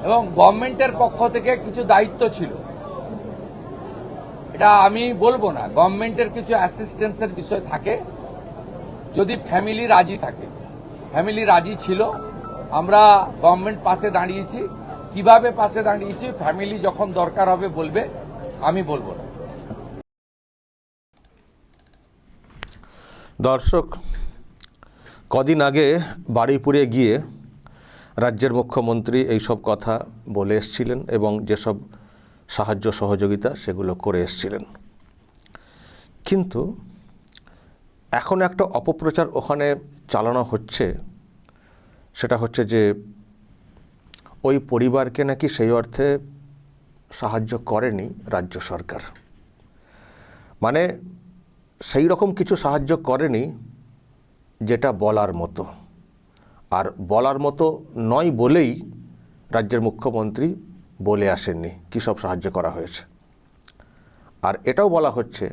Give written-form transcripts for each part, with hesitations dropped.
এবং গভর্নমেন্টের পক্ষ থেকে কিছু দায়িত্ব ছিল। এটা আমি বলবো না, গভর্নমেন্টের কিছু অ্যাসিস্ট্যান্সের বিষয় থাকে যদি ফ্যামিলি রাজি থাকে। ফ্যামিলি রাজি ছিল, আমরা গভর্নমেন্ট পাশে দাঁড়িয়েছি। কিভাবে পাশে দাঁড়িয়েছি ফ্যামিলি যখন দরকার হবে বলবে, আমি বলবো না। দর্শক, কদিন আগে বারুইপুরে গিয়ে রাজ্যের মুখ্যমন্ত্রী এইসব কথা বলে এসছিলেন এবং যেসব সাহায্য সহযোগিতা সেগুলো করে এসছিলেন। কিন্তু এখন একটা অপপ্রচার ওখানে চালানো হচ্ছে, সেটা হচ্ছে যে ওই পরিবারকে নাকি সেই অর্থে সাহায্য করেনি রাজ্য সরকার। মানে সেই রকম কিছু সাহায্য করেনি যেটা বলার মতো, আর বলার মতো নয় বলেই রাজ্যের মুখ্যমন্ত্রী বলে আসেননি কী সব সাহায্য করা হয়েছে। আর এটাও বলা হচ্ছে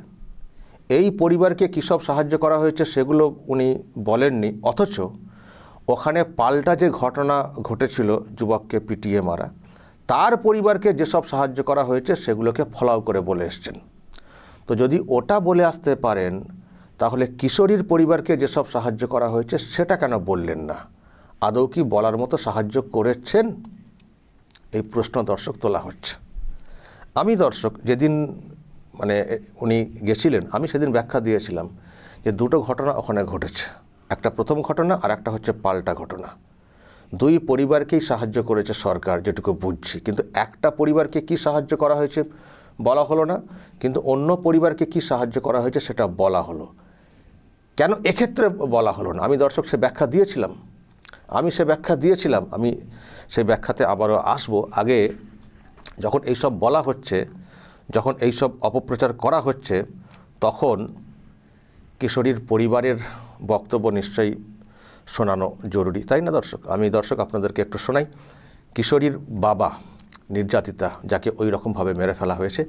এই পরিবারকে কী সব সাহায্য করা হয়েছে সেগুলো উনি বলেননি, অথচ ওখানে পাল্টা যে ঘটনা ঘটেছিল যুবককে পিটিয়ে মারা, তার পরিবারকে যেসব সাহায্য করা হয়েছে সেগুলোকে ফলাও করে বলে এসছেন। তো যদি ওটা বলে আসতে পারেন তাহলে কিশোরীর পরিবারকে যেসব সাহায্য করা হয়েছে সেটা কেন বললেন না? আদৌ কি বলার মতো সাহায্য করেছেন? এই প্রশ্ন দর্শক তোলা হচ্ছে। আমি দর্শক যেদিন উনি গেছিলেন, আমি সেদিন ব্যাখ্যা দিয়েছিলাম যে দুটো ঘটনা ওখানে ঘটেছে, একটা প্রথম ঘটনা আর একটা হচ্ছে পাল্টা ঘটনা। দুই পরিবারকেই সাহায্য করেছে সরকার যেটুকু বুঝছি, কিন্তু একটা পরিবারকে কি সাহায্য করা হয়েছে বলা হলো না, কিন্তু অন্য পরিবারকে কি সাহায্য করা হয়েছে সেটা বলা হলো। কেন এক্ষেত্রে বলা হলো না? আমি দর্শক সে ব্যাখ্যা দিয়েছিলাম, আমি সেই ব্যাখ্যাতে আবারও আসবো। আগে যখন এইসব বলা হচ্ছে, যখন এইসব অপপ্রচার করা হচ্ছে, তখন কিশোরীর পরিবারের বক্তব্য নিশ্চয়ই শোনানো জরুরি, তাই না দর্শক? আমি আপনাদেরকে একটু শোনাই। কিশোরীর বাবা, নির্যাতিতা, যাকে ওই রকমভাবে মেরে ফেলা হয়েছে,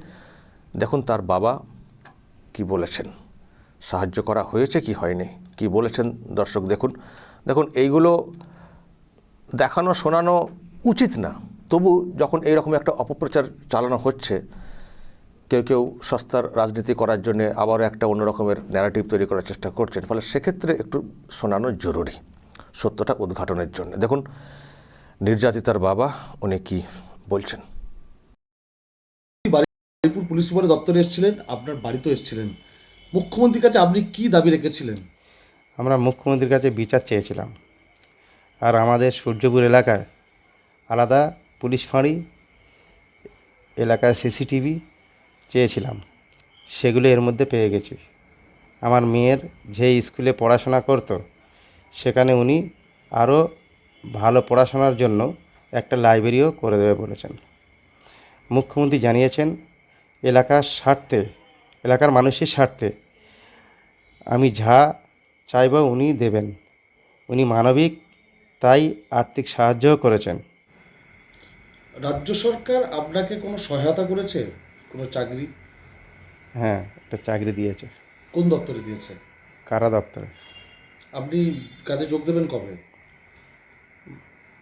দেখুন তার বাবা কি বলেছেন, সাহায্য করা হয়েছে কি হয়নি, কি বলেছেন দর্শক দেখুন। এইগুলো দেখানো শোনানো উচিত না, তবু যখন এইরকম একটা অপপ্রচার চালানো হচ্ছে, কেউ সস্তার রাজনীতি করার জন্য আবারও একটা অন্য রকমের ন্যারেটিভ তৈরি করার চেষ্টা করছেন, ফলে সেক্ষেত্রে একটু শোনানো জরুরি সত্যটা উদ্ঘাটনের জন্য। দেখুন নির্যাতিতার বাবা উনি কি বলছেন। বারুইপুর পুলিশ সুপার দপ্তরে এসেছিলেন, আপনার বাড়িতেও এসেছিলেন, মুখ্যমন্ত্রীর কাছে আপনি কি দাবি রেখেছিলেন? আমরা মুখ্যমন্ত্রীর কাছে বিচার চেয়েছিলাম, আর আমাদের সূর্যপুর এলাকায় আলাদা পুলিশ ফাঁড়ি, এলাকায় সিসিটিভি চেয়েছিলাম, সেগুলো এর মধ্যে পেয়ে গেছি। আমার মেয়ের যে স্কুলে পড়াশোনা করতো সেখানে উনি আরও ভালো পড়াশোনার জন্য একটা লাইব্রেরিও করে দেবে বলেছেন। মুখ্যমন্ত্রী জানিয়েছেন এলাকার স্বার্থে, এলাকার মানুষের স্বার্থে আমি যা চাইব উনি দেবেন। উনি মানবিক, তাই আর্থিক সাহায্যও করেছেন। রাজ্য সরকার আপনাকে কোনো সহায়তা করেছে, কোনো চাকরি? হ্যাঁ, একটা চাকরি দিয়েছে। কোন দপ্তরে দিয়েছে? কারা দপ্তরে। আপনি কাজে যোগ দেবেন কবে?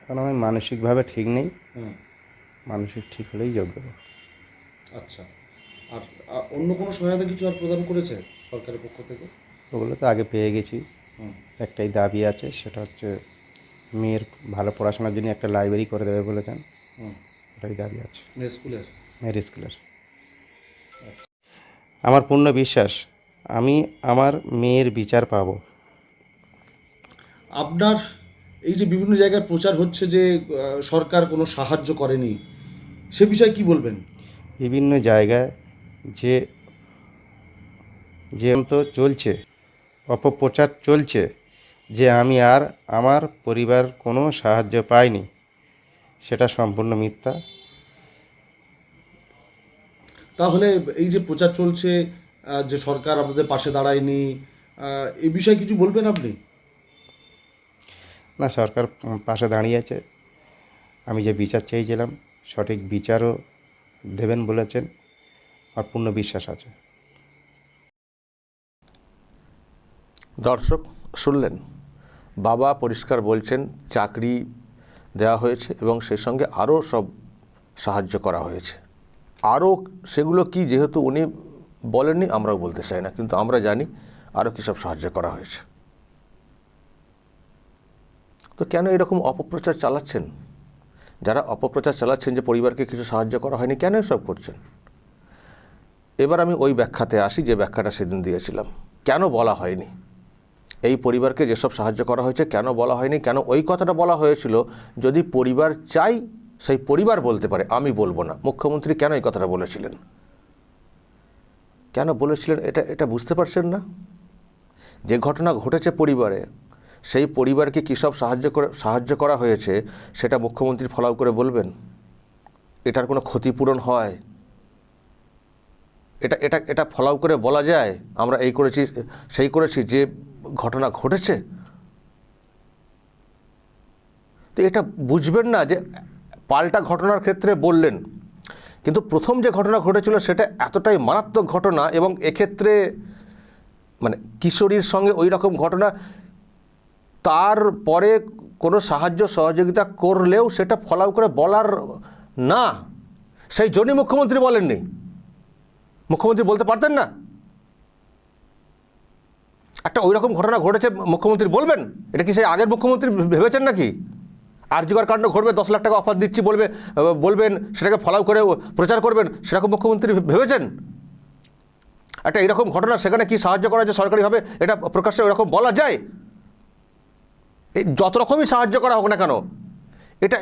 কারণ আমি মানসিকভাবে ঠিক নেই, হুম, মানসিক ঠিক হলেই যোগ দেবো। আচ্ছা। আর অন্য কোনো সহায়তা কিছু আর প্রদান করেছে সরকারের পক্ষ থেকে? ওগুলো তো আগে পেয়ে গেছি। হুম, একটাই দাবি আছে, সেটা হচ্ছে মেয়ের ভালো পড়াশোনার জন্য একটা লাইব্রেরি করে দেবে বলেছেন, হুম। ওটাই দাবি আছে। মেয়ে স্কুলের? মেয়ের স্কুলের। আমার পূর্ণ বিশ্বাস আমি আমার মেয়ের বিচার পাব। আপনার এই যে বিভিন্ন জায়গায় প্রচার হচ্ছে যে সরকার কোনো সাহায্য করেনি, সে বিষয়ে কি বলবেন? বিভিন্ন জায়গায় যে যে তো চলছে, অপপ্রচার চলছে যে আমি আর আমার পরিবার কোনো সাহায্য পাইনি, সেটা সম্পূর্ণ মিথ্যা। তাহলে এই যে প্রচার চলছে যে সরকার আপনাদের পাশে দাঁড়ায়নি, এই বিষয়ে কিছু বলবেন আপনি? না, সরকার পাশে দাঁড়িয়েছে। আমি যে বিচার চেয়েছিলাম সঠিক বিচারও দেবেন বলেছেন, আর পূর্ণ বিশ্বাস আছে। দর্শক শুনলেন, বাবা পরিষ্কার বলছেন চাকরি দেওয়া হয়েছে এবং সেই সঙ্গে আরও সব সাহায্য করা হয়েছে। আরও সেগুলো কি যেহেতু উনি বলেননি আমরাও বলতে চাই না, কিন্তু আমরা জানি আরও কী সব সাহায্য করা হয়েছে। তো কেন এরকম অপপ্রচার চালাচ্ছেন? যারা অপপ্রচার চালাচ্ছেন যে পরিবারকে কিছু সাহায্য করা হয়নি, কেন এসব করছেন? এবার আমি ওই ব্যাখ্যাতে আসি যে ব্যাখ্যাটা সেদিন দিয়েছিলাম। কেন বলা হয়নি এই পরিবারকে যেসব সাহায্য করা হয়েছে, কেন বলা হয়নি? কেন ওই কথাটা বলা হয়েছিল? যদি পরিবার চাই সেই পরিবার বলতে পারে, আমি বলবো না। মুখ্যমন্ত্রী কেন এই কথাটা বলেছিলেন? কেন বলেছিলেন এটা বুঝতে পারছেন না? যে ঘটনা ঘটেছে পরিবারে, সেই পরিবারকে কী সব সাহায্য করা হয়েছে সেটা মুখ্যমন্ত্রী ফলাও করে বলবেন? এটার কোনো ক্ষতিপূরণ হয়? এটা ফলাও করে বলা যায় আমরা এই করেছি সেই করেছি যে ঘটনা ঘটেছে? তো এটা বুঝবেন না যে পাল্টা ঘটনার ক্ষেত্রে বললেন, কিন্তু প্রথম যে ঘটনা ঘটেছিল সেটা এতটাই মারাত্মক ঘটনা, এবং এক্ষেত্রে মানে কিশোরীর সঙ্গে ওই রকম ঘটনা, তারপরে কোনো সাহায্য সহযোগিতা করলেও সেটা ফলাও করে বলার না, সেই জন্যই মুখ্যমন্ত্রী বলেননি। মুখ্যমন্ত্রী বলতে পারতেন না? একটা ওই রকম ঘটনা ঘটেছে মুখ্যমন্ত্রী বলবেন? এটা কি সেই আগের মুখ্যমন্ত্রী ভেবেছেন নাকি? আরজিকর কাণ্ড ঘটবে, 10 লাখ টাকা অফার দিচ্ছি বলবেন, সেটাকে ফলাও করে প্রচার করবেন, সেরকম মুখ্যমন্ত্রী ভেবেছেন? একটা এরকম ঘটনা সেখানে কি সাহায্য করা যায় সরকারিভাবে, এটা প্রকাশ্যে ওইরকম বলা যায়? এই যত রকমই সাহায্য করা হোক না কেন,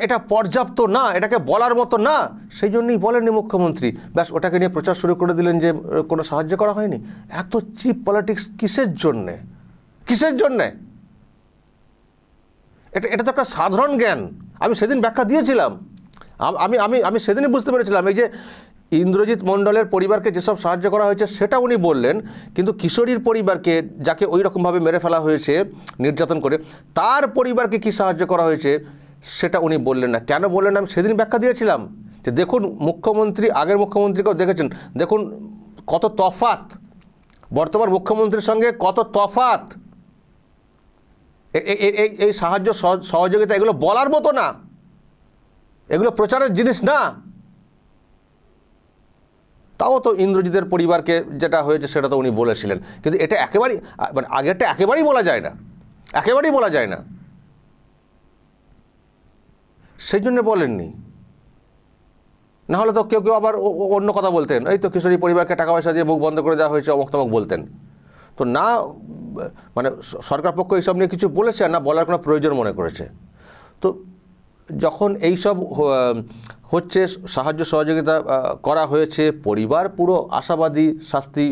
এটা পর্যাপ্ত না, এটাকে বলার মতো না, সেই জন্যই বলেননি মুখ্যমন্ত্রী। ব্যাস ওটাকে নিয়ে প্রচার শুরু করে দিলেন যে কোনো সাহায্য করা হয়নি। এত চিপ পলিটিক্স কিসের জন্যে? কিসের জন্যে? এটা তো একটা সাধারণ জ্ঞান। আমি সেদিন ব্যাখ্যা দিয়েছিলাম। আমি সেদিনই বুঝতে পেরেছিলাম এই যে ইন্দ্রজিৎ মণ্ডলের পরিবারকে যেসব সাহায্য করা হয়েছে সেটা উনি বললেন, কিন্তু কিশোরীর পরিবারকে, যাকে ওই রকমভাবে মেরে ফেলা হয়েছে নির্যাতন করে, তার পরিবারকে কি সাহায্য করা হয়েছে সেটা উনি বললেন না। কেন বললেন? আমি সেদিন ব্যাখ্যা দিয়েছিলাম যে দেখুন, মুখ্যমন্ত্রী, আগের মুখ্যমন্ত্রীকেও দেখেছেন, দেখুন কত তফাৎ, বর্তমান মুখ্যমন্ত্রীর সঙ্গে কত তফাৎ। এই সাহায্য সহযোগিতা এগুলো বলার মতো না, এগুলো প্রচারের জিনিস না। তাও তো ইন্দ্রজিতের পরিবারকে যেটা হয়েছে সেটা তো উনি বলেছিলেন, কিন্তু এটা একেবারেই মানে আগেরটা একেবারেই বলা যায় না, একেবারেই বলা যায় না, সেই জন্য বলেননি। না হলে তো কেউ আবার অন্য কথা বলতেন, এই তো কিশোরী পরিবারকে টাকা পয়সা দিয়ে মুখ বন্ধ করে দেওয়া হয়েছে, অমুক তমুক বলতেন। তো না, মানে সরকার পক্ষ এইসব নিয়ে কিছু বলেছে আর না বলার কোনো প্রয়োজন মনে করেছে। তো যখন এইসব হচ্ছে, সাহায্য সহযোগিতা করা হয়েছে, পরিবার পুরো আশাবাদী শাস্তি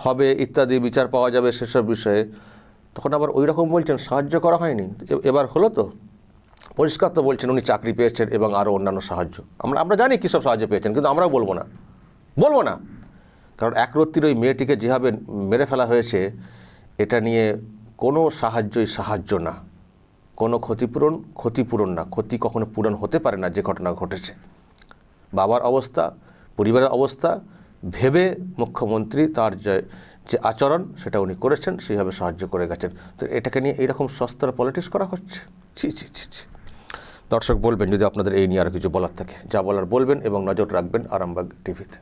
হবে ইত্যাদি, বিচার পাওয়া যাবে সেসব বিষয়ে, তখন আবার ওই রকম বলছেন সাহায্য করা হয়নি। এবার হলো তো পরিষ্কার তো বলছেন উনি চাকরি পেয়েছেন এবং আরও অন্যান্য সাহায্য। আমরা জানি কী সব সাহায্য পেয়েছেন, কিন্তু আমরাও বলবো না, কারণ একরত্তির ওই মেয়েটিকে যেভাবে মেরে ফেলা হয়েছে, এটা নিয়ে কোনো সাহায্যই সাহায্য না, কোনো ক্ষতিপূরণ না। ক্ষতি কখনো পূরণ হতে পারে না যে ঘটনা ঘটেছে। বাবার অবস্থা, পরিবারের অবস্থা ভেবে মুখ্যমন্ত্রী তার যে আচরণ সেটা উনি করেছেন, সেইভাবে সাহায্য করে গেছেন। তো এটাকে নিয়ে এইরকম সস্তার পলিটিক্স করা হচ্ছে। ছি। দর্শক বলবেন যদি আপনাদের এই নিয়ে আর কিছু বলার থাকে, যা বলার বলবেন এবং নজর রাখবেন আরামবাগ টিভিতে।